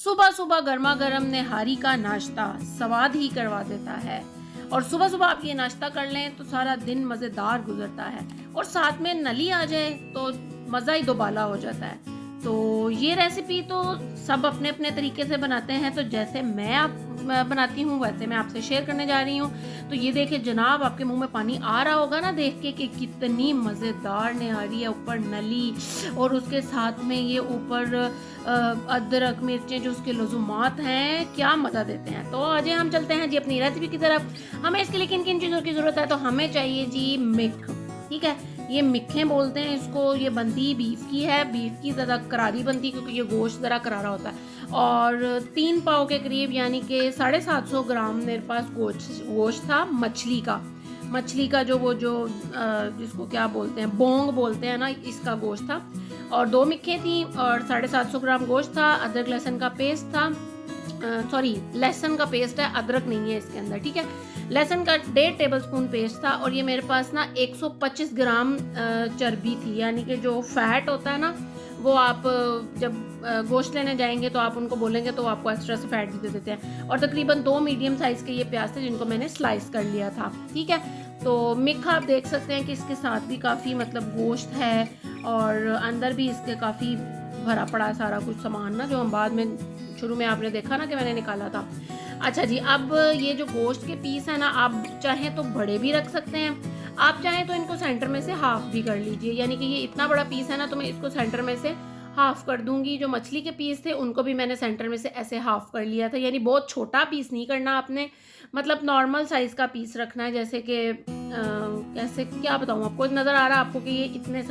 सुबह सुबह गर्मा गर्म निहारी का नाश्ता स्वाद ही करवा देता है। और सुबह सुबह आप ये नाश्ता कर लें तो सारा दिन मज़ेदार गुजरता है, और साथ में नली आ जाए तो मज़ा ही दोबाला हो जाता है। तो ये रेसिपी तो सब अपने अपने तरीके से बनाते हैं, तो जैसे मैं बनाती हूँ वैसे मैं आपसे शेयर करने जा रही हूँ। तो ये देखिए जनाब, आपके मुंह में पानी आ रहा होगा ना देख के कि कितनी मज़ेदार निहारी है, ऊपर नली और उसके साथ में ये ऊपर अदरक मिर्चें जो उसके लज़ुमात हैं, क्या मज़ा देते हैं। तो आज हम चलते हैं जी अपनी रेसिपी की तरफ। हमें इसके लिए किन किन चीज़ों की ज़रूरत है, तो हमें चाहिए जी मिक, ठीक है, ये मिखें बोलते हैं इसको। ये बनती बीफ की है, बीफ की ज़्यादा करारी बनती है क्योंकि ये गोश्त ज़रा करारा होता है। और 3 पाव के करीब यानी कि 750 ग्राम मेरे पास गोश्त था मछली का जो जिसको क्या बोलते हैं, बोंग बोलते हैं ना, इसका गोश्त था। और 2 मिखें थी और 750 ग्राम गोश्त था। अदरक लहसुन का पेस्ट था, लहसुन का पेस्ट है, अदरक नहीं है इसके अंदर, ठीक है। लहसुन का 1.5 टेबलस्पून पेस्ट था। और ये मेरे पास ना 125 ग्राम चर्बी थी, यानी कि जो फैट होता है ना, वो आप जब गोश्त लेने जाएंगे तो आप उनको बोलेंगे तो वो आपको एक्स्ट्रा से फैट भी दे देते हैं। और तकरीबन 2 मीडियम साइज़ के ये प्याज थे जिनको मैंने स्लाइस कर लिया था, ठीक है। तो मिक्स आप देख सकते हैं कि इसके साथ भी काफ़ी मतलब गोश्त है, और अंदर भी इसके काफ़ी भरा पड़ा सारा कुछ सामान ना, जो हम बाद में शुरू में आपने देखा ना कि मैंने निकाला था। अच्छा जी, अब ये जो गोश्त के पीस है ना, आप चाहें तो बड़े भी रख सकते हैं, आप चाहें तो इनको सेंटर में से हाफ भी कर लीजिए। यानी कि ये इतना बड़ा पीस है ना, तो मैं इसको सेंटर में से हाफ कर दूंगी। जो मछली के पीस थे उनको भी मैंने सेंटर में से ऐसे हाफ कर लिया था। यानी बहुत छोटा पीस नहीं करना आपने, मतलब नॉर्मल साइज़ का पीस रखना है। जैसे कि कैसे क्या बताऊँ आपको, नज़र आ रहा है आपको कि ये इतने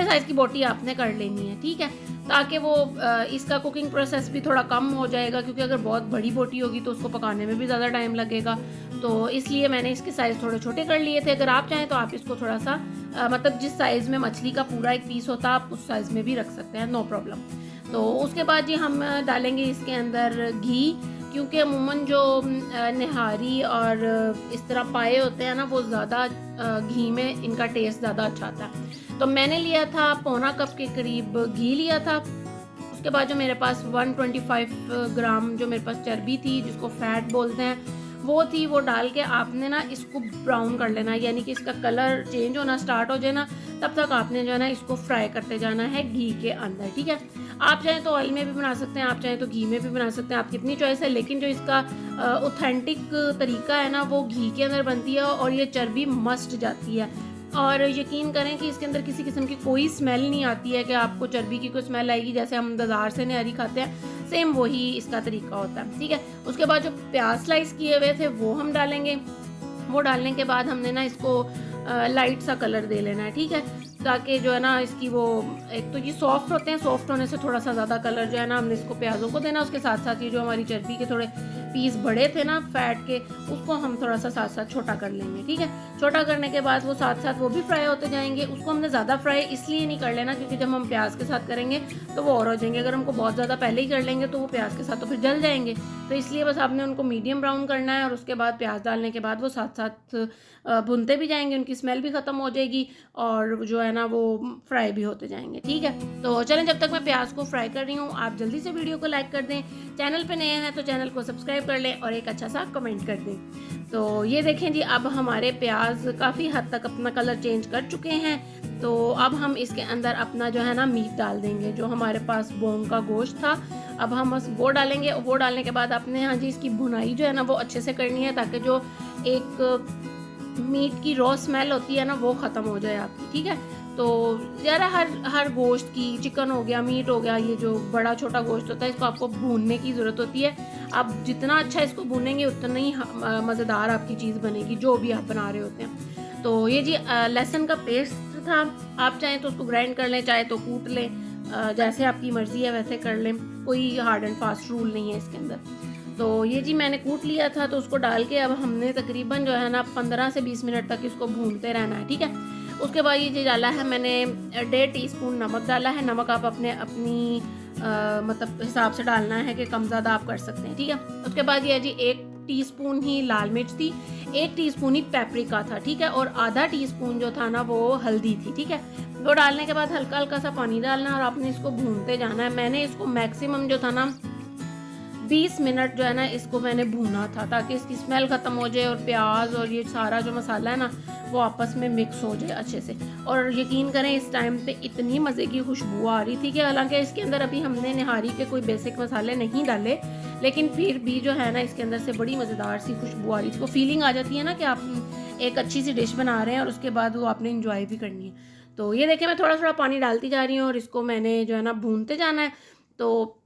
साइज़ की बोटी आपने कर लेनी है, ठीक है, ताकि वो इसका कुकिंग प्रोसेस भी थोड़ा कम हो जाएगा, क्योंकि अगर बहुत बड़ी बोटी होगी तो उसको पकाने में भी ज़्यादा टाइम लगेगा। तो इसलिए मैंने इसके साइज़ थोड़े छोटे कर लिए थे। अगर आप चाहें तो आप इसको थोड़ा सा मतलब जिस साइज़ में मछली का पूरा एक पीस होता है आप उस साइज़ में भी रख सकते हैं, नो प्रॉब्लम। तो उसके बाद जी हम डालेंगे इसके अंदर घी, क्योंकि अमूमन जो निहारी और इस तरह पाए होते हैं ना, वो ज़्यादा घी में इनका टेस्ट ज़्यादा अच्छा आता है। तो मैंने लिया था 1.25 कप के करीब घी लिया था। उसके बाद जो मेरे पास 125 ग्राम जो मेरे पास चर्बी थी, जिसको फैट बोलते हैं, वो थी। वो डाल के आपने ना इसको ब्राउन कर लेना है, यानी कि इसका कलर चेंज होना स्टार्ट हो जाए ना, तब तक आपने जो है ना इसको फ्राई करते जाना है घी के अंदर, ठीक है। आप चाहें तो ऑयल में भी बना सकते हैं, आप चाहें तो घी में भी बना सकते हैं, आपकी अपनी चॉइस है। लेकिन जो इसका ऑथेंटिक तरीका है ना, वो घी के अंदर बनती है, और ये चर्बी मस्ट जाती है। और यकीन करें कि इसके अंदर किसी किस्म की कोई स्मेल नहीं आती है कि आपको चर्बी की कोई स्मेल आएगी जैसे हम बाजार से निहारी खाते हैं, सेम वही इसका तरीका होता है, ठीक है। उसके बाद जो प्याज स्लाइस किए हुए थे वो हम डालेंगे। वो डालने के बाद हमने ना इसको लाइट सा कलर दे लेना है, ठीक है, ताकि जो है ना इसकी वो, एक तो ये सॉफ्ट होते हैं, सॉफ्ट होने से थोड़ा सा ज़्यादा कलर जो है ना हमने इसको प्याज़ों को देना। उसके साथ साथ ये जो हमारी चर्बी के थोड़े पीस बड़े थे ना फैट के, उसको हम थोड़ा सा साथ साथ छोटा कर लेंगे, ठीक है। छोटा करने के बाद वो साथ साथ वो भी फ्राई होते जाएंगे। उसको हमने ज़्यादा फ्राई इसलिए नहीं कर लेना क्योंकि जब हम प्याज के साथ करेंगे तो वो और हो जाएंगे। अगर हमको बहुत ज़्यादा पहले ही कर लेंगे तो वो प्याज के साथ तो फिर जल जाएंगे। तो इसलिए बस आपने उनको मीडियम ब्राउन करना है, और उसके बाद प्याज डालने के बाद वो साथ साथ भुनते भी जाएंगे, उनकी स्मेल भी ख़त्म हो जाएगी, और जो है ना वो फ्राई भी होते जाएंगे, ठीक है। तो चलें, जब तक मैं प्याज को फ्राई कर रही हूँ आप जल्दी से वीडियो को लाइक कर दें, चैनल पे नए हैं तो चैनल को सब्सक्राइब कर लें, और एक अच्छा सा कमेंट कर दें। तो ये देखें जी, अब हमारे प्याज काफ़ी हद तक अपना कलर चेंज कर चुके हैं। तो अब हम इसके अंदर अपना जो है ना मीट डाल देंगे, जो हमारे पास बोंग का गोश्त था। अब हम बस वो डालेंगे, और वो डालने के बाद आपने यहाँ जी इसकी भुनाई जो है ना वो अच्छे से करनी है, ताकि जो एक मीट की रॉ स्मेल होती है ना वो ख़त्म हो जाए आपकी, ठीक है। तो ज़रा हर गोश्त की, चिकन हो गया, मीट हो गया, ये जो बड़ा छोटा गोश्त होता है इसको आपको भूनने की ज़रूरत होती है। आप जितना अच्छा इसको भूनेंगे उतना ही मज़ेदार आपकी चीज़ बनेगी, जो भी आप बना रहे होते हैं। तो ये जी लहसुन का पेस्ट था, आप चाहें तो उसको ग्राइंड कर लें, चाहे तो कूट लें, जैसे आपकी मर्ज़ी है वैसे कर लें, कोई हार्ड एंड फास्ट रूल नहीं है इसके अंदर। तो ये जी मैंने कूट लिया था, तो उसको डाल के अब हमने तकरीबन जो है ना 15 से 20 मिनट तक इसको भूनते रहना है, ठीक है। उसके बाद ये जी डाला है मैंने 1.5 टीस्पून नमक डाला है। नमक आप अपनी मतलब हिसाब से डालना है कि कम ज़्यादा आप कर सकते हैं, ठीक है। उसके बाद ये जी 1 टीस्पून ही लाल मिर्च थी, 1 टीस्पून ही पेपरिका था, ठीक है, और आधा टीस्पून जो था ना वो हल्दी थी, ठीक है। तो डालने के बाद हल्का हल्का सा पानी डालना है और आपने इसको भूनते जाना है। मैंने इसको मैक्सिमम जो था ना 20 मिनट जो है ना इसको मैंने भूना था, ताकि इसकी स्मेल ख़त्म हो जाए और प्याज और ये सारा जो मसाला है ना वो आपस में मिक्स हो जाए अच्छे से। और यकीन करें इस टाइम पे इतनी मज़े की खुशबू आ रही थी कि हालांकि इसके अंदर अभी हमने निहारी के कोई बेसिक मसाले नहीं डाले, लेकिन फिर भी जो है ना इसके अंदर से बड़ी मज़ेदार सी खुशबू आ रही थी। वो फीलिंग आ जाती है ना कि आप एक अच्छी सी डिश बना रहे हैं और उसके बाद वो आपने इंजॉय भी करनी है। तो ये देखें मैं थोड़ा थोड़ा पानी डालती जा रही हूँ और इसको मैंने जो है ना भूनते जाना है। तो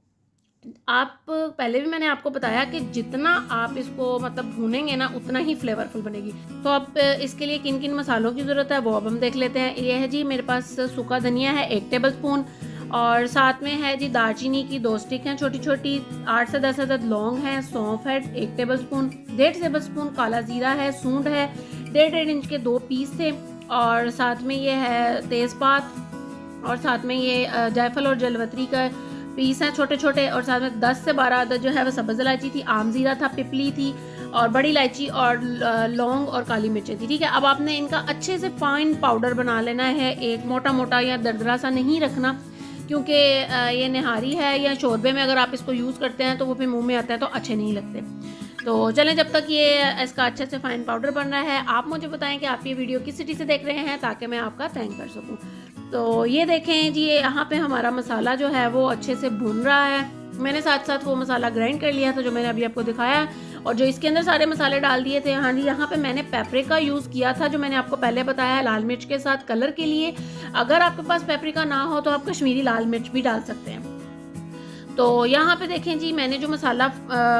आप पहले भी मैंने आपको बताया कि जितना आप इसको मतलब भूनेंगे ना उतना ही फ्लेवरफुल बनेगी। तो अब इसके लिए किन किन मसालों की ज़रूरत है वो अब हम देख लेते हैं। ये है जी मेरे पास सूखा धनिया है 1 टेबलस्पून, और साथ में है जी दालचीनी की 2 स्टिक हैं छोटी छोटी, 8 से 10 अदद लौंग हैं, सौंफ है 1 टेबलस्पून, 1.5 टेबलस्पून काला ज़ीरा है, सूंड है, 1.5 इंच के 2 पीस थे, और साथ में ये है तेज़पात, और साथ में ये जायफल और जलवतरी का पीस है छोटे छोटे, और साथ में 10 से 12 अदद जो है वो सब्ज़ इलायची थी, आम ज़ीरा था, पिपली थी, और बड़ी इलायची और लौंग और काली मिर्चें थी। ठीक है, अब आपने इनका अच्छे से फाइन पाउडर बना लेना है, एक मोटा मोटा या दरदरा सा नहीं रखना, क्योंकि ये निहारी है या शोरबे में अगर आप इसको यूज़ करते हैं तो वो फिर मुंह में आता है तो अच्छे नहीं लगते। तो चलें जब तक ये इसका अच्छे से फाइन पाउडर बन रहा है आप मुझे बताएं कि आप ये वीडियो किस सिटी से देख रहे हैं, ताकि मैं आपका थैंक कर सकूं। तो ये देखें जी यहाँ पे हमारा मसाला जो है वो अच्छे से भुन रहा है। मैंने साथ साथ वो मसाला ग्राइंड कर लिया था जो मैंने अभी आपको दिखाया, और जो इसके अंदर सारे मसाले डाल दिए थे। हाँ जी, यहाँ पे मैंने पेपरिका यूज़ किया था जो मैंने आपको पहले बताया है, लाल मिर्च के साथ कलर के लिए। अगर आपके पास पेपरिका ना हो तो आप कश्मीरी लाल मिर्च भी डाल सकते हैं। तो यहाँ पे देखें जी मैंने जो मसाला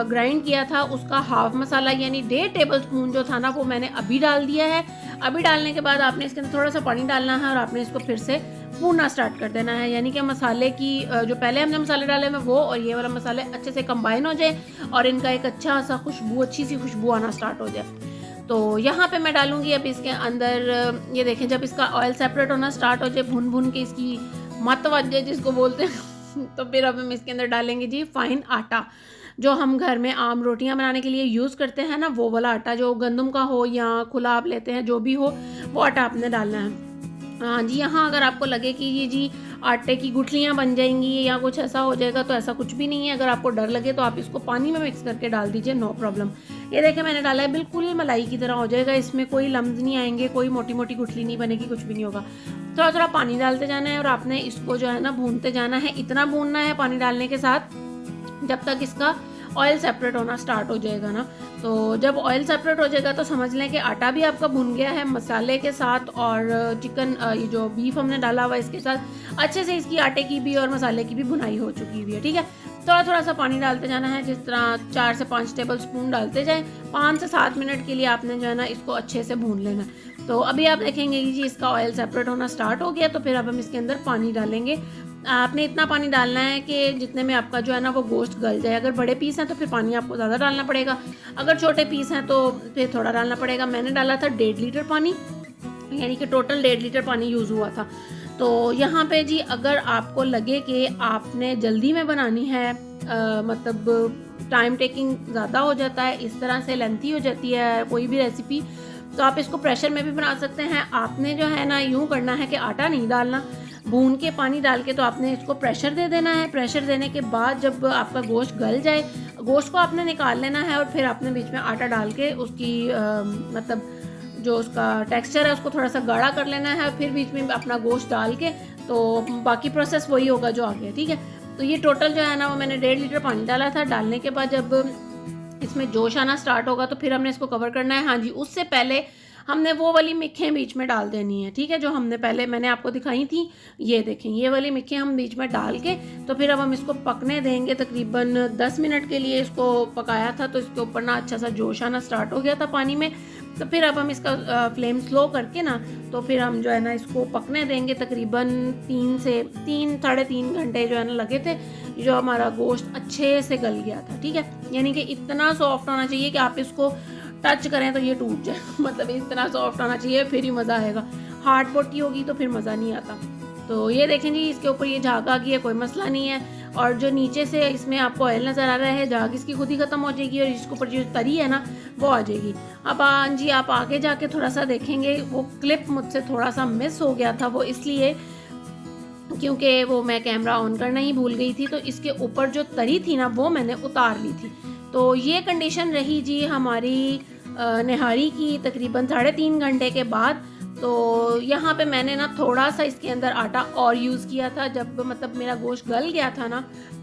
ग्राइंड किया था उसका हाफ मसाला यानी 1.5 टेबलस्पून जो था ना वो मैंने अभी डाल दिया है। अभी डालने के बाद आपने इसके अंदर थोड़ा सा पानी डालना है और आपने इसको फिर से भूनना स्टार्ट कर देना है, यानी कि मसाले की जो पहले हमने मसाले डाले हैं वो और ये वाला मसाले अच्छे से कंबाइन हो जाए और इनका एक अच्छा सा अच्छी सी खुशबू आना स्टार्ट हो जाए। तो यहाँ पे मैं डालूंगी अब इसके अंदर, ये देखें जब इसका ऑयल सेपरेट होना स्टार्ट हो जाए, भुन भुन के इसकी मत वज जाए जिसको बोलते हैं तो फिर अब हम इसके अंदर डालेंगे जी फाइन आटा, जो हम घर में आम रोटियां बनाने के लिए यूज़ करते हैं ना, वो वाला आटा, जो गंदम का हो या खुला आप लेते हैं जो भी हो वो आटा आपने डालना है। हाँ जी, यहाँ अगर आपको लगे कि ये जी आटे की गुठलियाँ बन जाएंगी या कुछ ऐसा हो जाएगा तो ऐसा कुछ भी नहीं है। अगर आपको डर लगे तो आप इसको पानी में मिक्स करके डाल दीजिए, नो प्रॉब्लम। ये देखें मैंने डाला है, बिल्कुल मलाई की तरह हो जाएगा, इसमें कोई लम्स नहीं आएंगे, कोई मोटी मोटी गुठली नहीं बनेगी, कुछ भी नहीं होगा। थोड़ा थोड़ा पानी डालते जाना है और आपने इसको जो है ना भूनते जाना है। इतना भूनना है पानी डालने के साथ जब तक इसका ऑयल सेपरेट होना स्टार्ट हो जाएगा ना। तो जब ऑयल सेपरेट हो जाएगा तो समझ लें कि आटा भी आपका भुन गया है मसाले के साथ, और चिकन ये जो बीफ हमने डाला हुआ इसके साथ अच्छे से इसकी आटे की भी और मसाले की भी भुनाई हो चुकी हुई है। ठीक है, थोड़ा थोड़ा सा पानी डालते जाना है, जिस तरह 4 से 5 टेबल स्पून डालते जाएं। 5 से 7 मिनट के लिए आपने जो है ना इसको अच्छे से भून लेना। तो अभी आप देखेंगे कि जी इसका ऑयल सेपरेट होना स्टार्ट हो गया, तो फिर अब हम इसके अंदर पानी डालेंगे। आपने इतना पानी डालना है कि जितने में आपका जो है ना वो गोश्त गल जाए। अगर बड़े पीस हैं तो फिर पानी आपको ज़्यादा डालना पड़ेगा, अगर छोटे पीस हैं तो फिर थोड़ा डालना पड़ेगा। मैंने डाला था 1.5 लीटर पानी, यानी कि टोटल 1.5 लीटर पानी यूज़ हुआ था। तो यहाँ पे जी अगर आपको लगे कि आपने जल्दी में बनानी है, मतलब टाइम टेकिंग ज़्यादा हो जाता है, इस तरह से लेंथी हो जाती है कोई भी रेसिपी, तो आप इसको प्रेशर में भी बना सकते हैं। आपने जो है ना यूँ करना है कि आटा नहीं डालना, भून के पानी डाल के तो आपने इसको प्रेशर दे देना है। प्रेशर देने के बाद जब आपका गोश्त गल जाए, गोश्त को आपने निकाल लेना है और फिर आपने बीच में आटा डाल के उसकी मतलब जो उसका टेक्सचर है उसको थोड़ा सा गाढ़ा कर लेना है, फिर बीच में अपना गोश्त डाल के, तो बाकी प्रोसेस वही होगा जो आगे। ठीक है, तो ये टोटल जो है ना वो मैंने 1.5 लीटर पानी डाला था। डालने के बाद जब इसमें जोश आना स्टार्ट होगा तो फिर हमने इसको कवर करना है। हाँ जी, उससे पहले हमने वो वाली मिखें बीच में डाल देनी है। ठीक है, जो हमने पहले मैंने आपको दिखाई थी, ये देखें ये वाली मिखें हम बीच में डाल के, तो फिर अब हम इसको पकने देंगे। तकरीबन 10 मिनट के लिए इसको पकाया था, तो इसके ऊपर ना अच्छा सा जोश आना स्टार्ट हो गया था पानी में। तो फिर अब हम इसका फ्लेम स्लो करके ना, तो फिर हम जो है ना इसको पकने देंगे। तकरीबन 3 से 3-3.5 घंटे जो है ना लगे थे, जो हमारा गोश्त अच्छे से गल गया था। ठीक है, यानी कि इतना सॉफ्ट होना चाहिए कि आप इसको टच करें तो ये टूट जाए मतलब इतना सॉफ्ट होना चाहिए, फिर ही मज़ा आएगा। हार्ड बोटी होगी तो फिर मज़ा नहीं आता। तो ये देखें जी इसके ऊपर ये झाग आ गई है, कोई मसला नहीं है। और जो नीचे से इसमें आपको ऑयल नज़र आ रहा है, झाग इसकी खुद ही ख़त्म हो जाएगी और इसके ऊपर जो तरी है ना वो आ जाएगी। अब जी आप आगे जाके थोड़ा सा देखेंगे, वो क्लिप मुझसे थोड़ा सा मिस हो गया था, वो इसलिए क्योंकि वो मैं कैमरा ऑन करना ही भूल गई थी, तो इसके ऊपर जो तरी थी ना वो मैंने उतार ली थी। तो ये कंडीशन रही जी हमारी निहारी की तकरीबन 3.5 घंटे के बाद। तो यहाँ पे मैंने ना थोड़ा सा इसके अंदर आटा और यूज़ किया था, जब मतलब मेरा गोश्त गल गया था ना,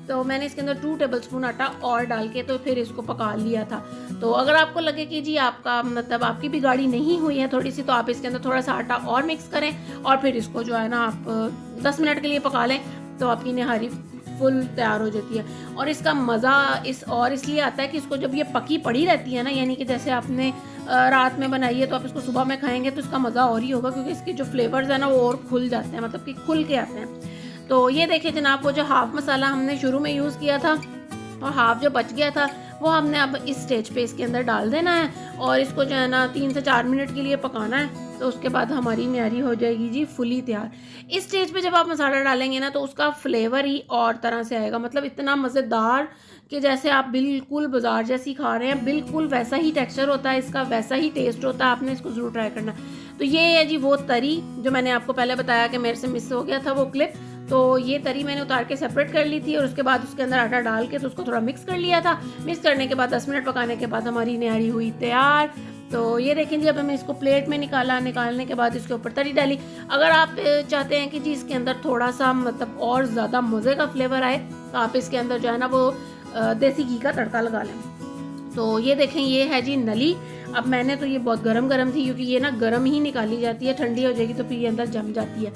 तो मैंने इसके अंदर 2 टेबलस्पून आटा और डाल के तो फिर इसको पका लिया था। तो अगर आपको लगे कि जी आपका मतलब आपकी भी गाढ़ी नहीं हुई है थोड़ी सी, तो आप इसके अंदर थोड़ा सा आटा और मिक्स करें और फिर इसको जो है ना आप 10 मिनट के लिए पका लें, तो आपकी निहारी फुल तैयार हो जाती है। और इसका मज़ा इसलिए आता है कि इसको जब ये पकी पड़ी रहती है ना, यानी कि जैसे आपने रात में बनाई है तो आप इसको सुबह में खाएंगे तो इसका मज़ा और ही होगा, क्योंकि इसके जो फ्लेवर्स हैं ना वो और खुल जाते हैं, मतलब कि खुल के आते हैं। तो ये देखिए जनाब, वो जो हाफ़ मसाला हमने शुरू में यूज़ किया था और हाफ़ जो बच गया था वो हमने अब इस स्टेज पे इसके अंदर डाल देना है और इसको जो है ना 3 से 4 मिनट के लिए पकाना है। तो उसके बाद हमारी निहारी हो जाएगी जी फुली तैयार। इस स्टेज पे जब आप मसाला डालेंगे ना तो उसका फ्लेवर ही और तरह से आएगा, मतलब इतना मज़ेदार कि जैसे आप बिल्कुल बाजार जैसी खा रहे हैं, बिल्कुल वैसा ही टेक्सचर होता है इसका, वैसा ही टेस्ट होता है। आपने इसको ज़रूर ट्राई करना। तो ये है जी वो तरी जो मैंने आपको पहले बताया कि मेरे से मिस हो गया था वो क्लिप। तो ये तरी मैंने उतार के सेपरेट कर ली थी और उसके बाद उसके अंदर आटा डाल के तो उसको थोड़ा मिक्स कर लिया था। मिक्स करने के बाद 10 मिनट पकाने के बाद हमारी निहारी हुई तैयार। तो ये देखें जी, अब मैंने इसको प्लेट में निकालने के बाद इसके ऊपर तरी डाली। अगर आप चाहते हैं कि जी इसके अंदर थोड़ा सा मतलब और ज़्यादा मज़े का फ्लेवर आए तो आप इसके अंदर जो है ना वो देसी घी का तड़का लगा लें। तो ये देखें, ये है जी नली। अब मैंने तो ये बहुत गरम थी, क्योंकि ये ना गरम ही निकाली जाती है, ठंडी हो जाएगी तो फिर ये अंदर जम जाती है।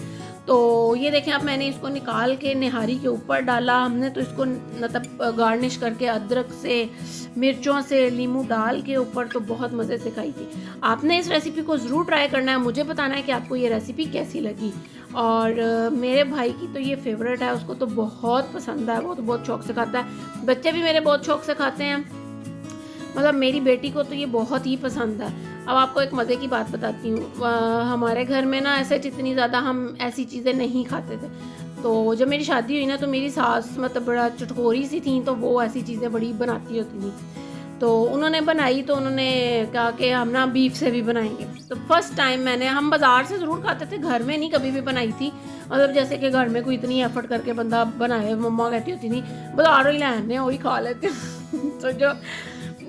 तो ये देखें, अब मैंने इसको निकाल के निहारी के ऊपर डाला। हमने तो इसको मतलब गार्निश करके अदरक से, मिर्चों से, नींबू डाल के ऊपर तो बहुत मज़े से खाई थी। आपने इस रेसिपी को ज़रूर ट्राई करना है, मुझे बताना है कि आपको ये रेसिपी कैसी लगी। और मेरे भाई की तो ये फेवरेट है, उसको तो बहुत पसंद है, वो तो बहुत शौक से खाता है। बच्चे भी मेरे बहुत शौक से खाते हैं, मतलब मेरी बेटी को तो ये बहुत ही पसंद है। अब आपको एक मज़े की बात बताती हूँ, हमारे घर में ना ऐसे जितनी ज़्यादा हम ऐसी चीज़ें नहीं खाते थे। तो जब मेरी शादी हुई ना तो मेरी सास मतलब बड़ा चटखोरी सी थी, तो वो ऐसी चीज़ें बड़ी बनाती होती थी। तो उन्होंने बनाई तो उन्होंने कहा कि हम ना बीफ से भी बनाएंगे। तो फर्स्ट टाइम हम बाज़ार से ज़रूर खाते थे, घर में नहीं कभी भी बनाई थी। मतलब जैसे कि घर में कोई इतनी एफर्ट करके बंदा बनाए, मम्मा कहती होती थी बाज़ारों ही लाने वही खा लेते तो जो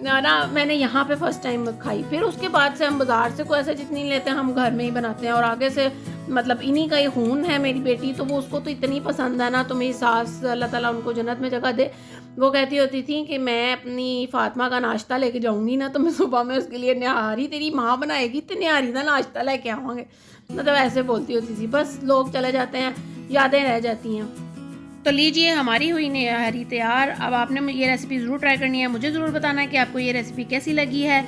ना मैंने यहाँ पे फर्स्ट टाइम खाई। फिर उसके बाद से हम बाज़ार से कोई ऐसे जितनी लेते हैं, हम घर में ही बनाते हैं। और आगे से मतलब इन्हीं का ही खून है मेरी बेटी, तो वो उसको तो इतनी पसंद है ना। तो मेरी सास, अल्लाह ताला उनको जन्नत में जगह दे, वो कहती होती थी कि मैं अपनी फातिमा का नाश्ता लेके जाऊँगी ना, तो मैं सुबह में उसके लिए निहारी तेरी माँ बनाएगी तो निहारी का नाश्ता लेके आवाँगे, मतलब ऐसे बोलती होती थी। बस लोग चले जाते हैं, यादें रह जाती हैं। तो लीजिए, हमारी हुई निहारी तैयार। अब आपने ये रेसिपी ज़रूर ट्राई करनी है, मुझे ज़रूर बताना है कि आपको ये रेसिपी कैसी लगी है।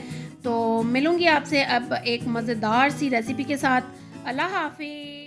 तो मिलूँगी आपसे अब एक मज़ेदार सी रेसिपी के साथ। अल्लाह हाफ़िज़।